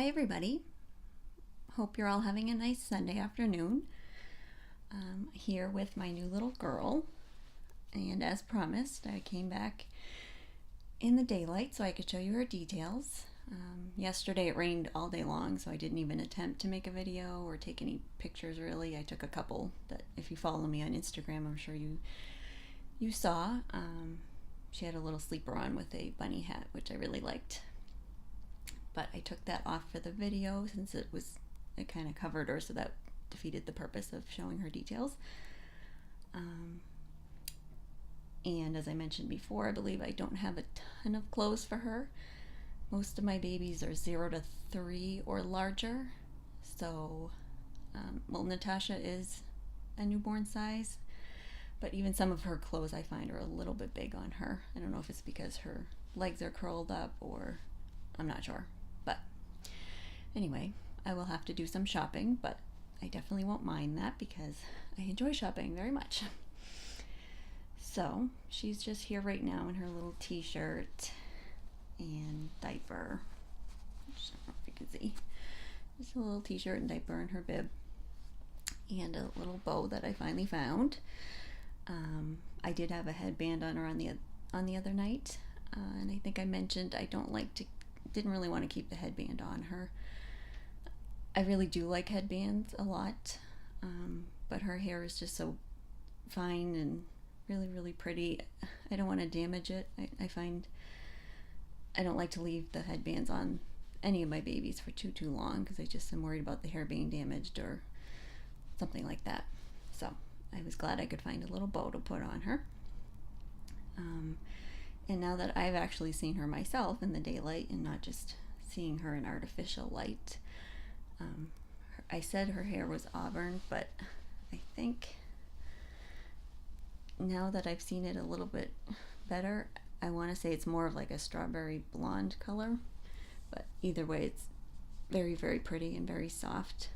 Hi everybody. Hope you're all having a nice Sunday afternoon. Here with my new little girl, and as promised I came back in the daylight so I could show you her details. Yesterday it rained all day long, so I didn't even attempt to make a video or take any pictures really. I took a couple that if you follow me on Instagram I'm sure you saw. She had a little sleeper on with a bunny hat, which I really liked. But I took that off for the video since it kind of covered her, so that defeated the purpose of showing her details. And as I mentioned before, I believe I don't have a ton of clothes for her. Most of my babies are 0 to 3 or larger. So, Natasha is a newborn size, but even some of her clothes I find are a little bit big on her. I don't know if it's because her legs are curled up or I'm not sure. But anyway, I will have to do some shopping, but I definitely won't mind that because I enjoy shopping very much. So she's just here right now in her little t-shirt and diaper. I don't know if you can see. Just a little t-shirt and diaper and her bib. And a little bow that I finally found. I did have a headband on her on the other night. And I think I mentioned I didn't really want to keep the headband on her. I really do like headbands a lot, but her hair is just so fine and really, really pretty. I don't want to damage it. I find I don't like to leave the headbands on any of my babies for too long because I just am worried about the hair being damaged or something like that. So I was glad I could find a little bow to put on her. And now that I've actually seen her myself in the daylight and not just seeing her in artificial light, I said her hair was auburn, but I think now that I've seen it a little bit better, I want to say it's more of like a strawberry blonde color. But either way, it's very, very pretty and very soft.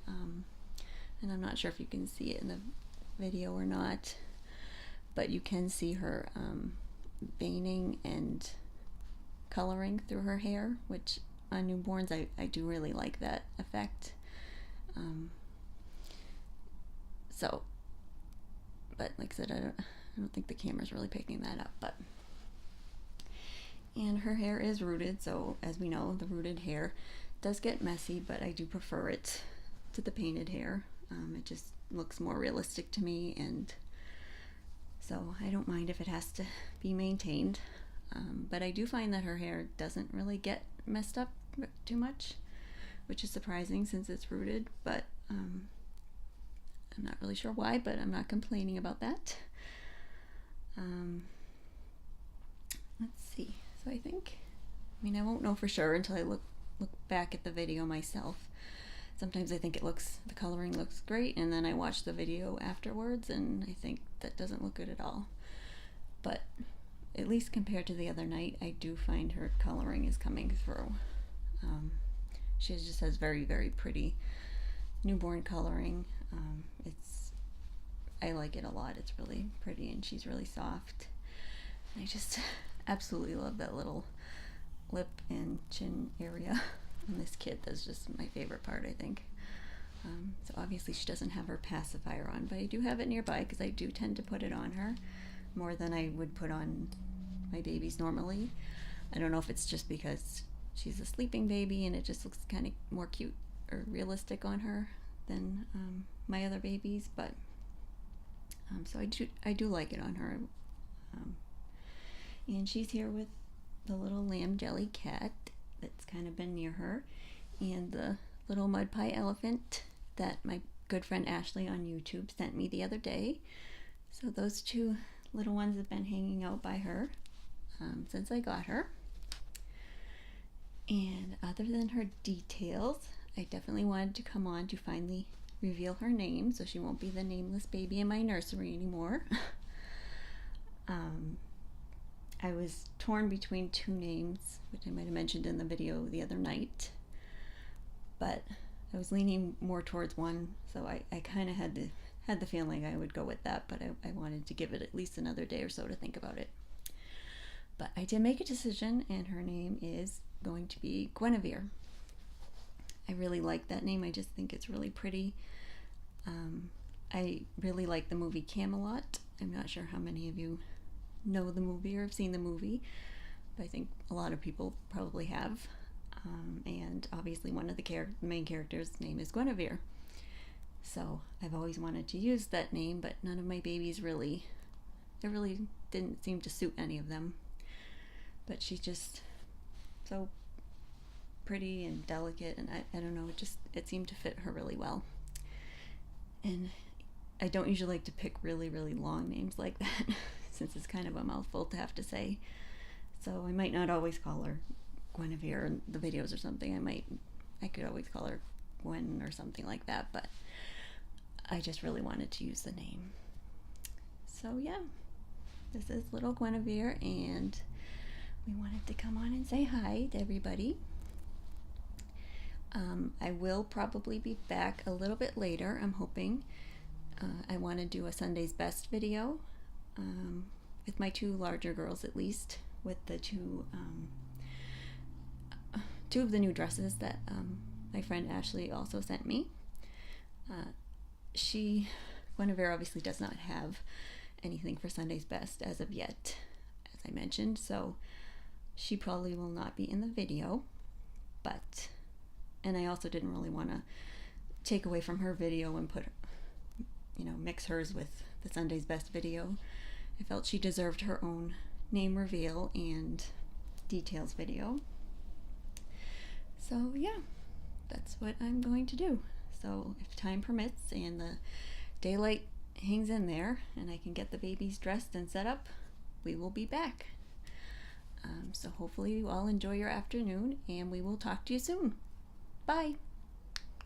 And I'm not sure if you can see it in the video or not, but you can see her veining and coloring through her hair, which on newborns I do really like that effect. But like I said, I don't think the camera's really picking that up. And her hair is rooted, so as we know, the rooted hair does get messy, but I do prefer it to the painted hair. It just looks more realistic to me, and so I don't mind if it has to be maintained. But I do find that her hair doesn't really get messed up too much, which is surprising since it's rooted, but I'm not really sure why, but I'm not complaining about that. Let's see. So I won't know for sure until I look back at the video myself. Sometimes I think the coloring looks great, and then I watch the video afterwards and I think that doesn't look good at all. But at least compared to the other night, I do find her coloring is coming through. She just has very, very pretty newborn coloring. I like it a lot. It's really pretty and she's really soft. And I just absolutely love that little lip and chin area on this kid. That's just my favorite part, I think. So obviously she doesn't have her pacifier on, but I do have it nearby because I do tend to put it on her more than I would put on my babies normally. I don't know if it's just because she's a sleeping baby and it just looks kind of more cute or realistic on her than my other babies, but so I do like it on her. And she's here with the little lamb jelly cat that's kind of been near her, and the little mud pie elephant that my good friend Ashley on YouTube sent me the other day. So those two little ones have been hanging out by her since I got her. And other than her details, I definitely wanted to come on to finally reveal her name, so she won't be the nameless baby in my nursery anymore. I was torn between two names, which I might have mentioned in the video the other night, but I was leaning more towards one, so I kind of had the feeling I would go with that, but I wanted to give it at least another day or so to think about it. But I did make a decision, and her name is going to be Guinevere. I really like that name. I just think it's really pretty. I really like the movie Camelot. I'm not sure how many of you know the movie or have seen the movie, but I think a lot of people probably have. And obviously one of the main characters' name is Guinevere. So I've always wanted to use that name, but none of my babies really didn't seem to suit any of them. But she's just so pretty and delicate, and I don't know, it seemed to fit her really well. And I don't usually like to pick really long names like that since it's kind of a mouthful to have to say. So I might not always call her Guinevere in the videos or something. I could always call her Gwen or something like that, but I just really wanted to use the name. So yeah, this is little Guinevere, and we wanted to come on and say hi to everybody. I will probably be back a little bit later, I'm hoping. I want to do a Sunday's Best video with my two larger girls, at least, with the two of the new dresses that my friend Ashley also sent me. Guinevere obviously does not have anything for Sunday's Best as of yet, as I mentioned, so she probably will not be in the video, and I also didn't really want to take away from her video and mix hers with the Sunday's Best video. I felt she deserved her own name reveal and details video. So yeah, that's what I'm going to do. So if time permits and the daylight hangs in there and I can get the babies dressed and set up, we will be back. So hopefully you all enjoy your afternoon, and we will talk to you soon. Bye.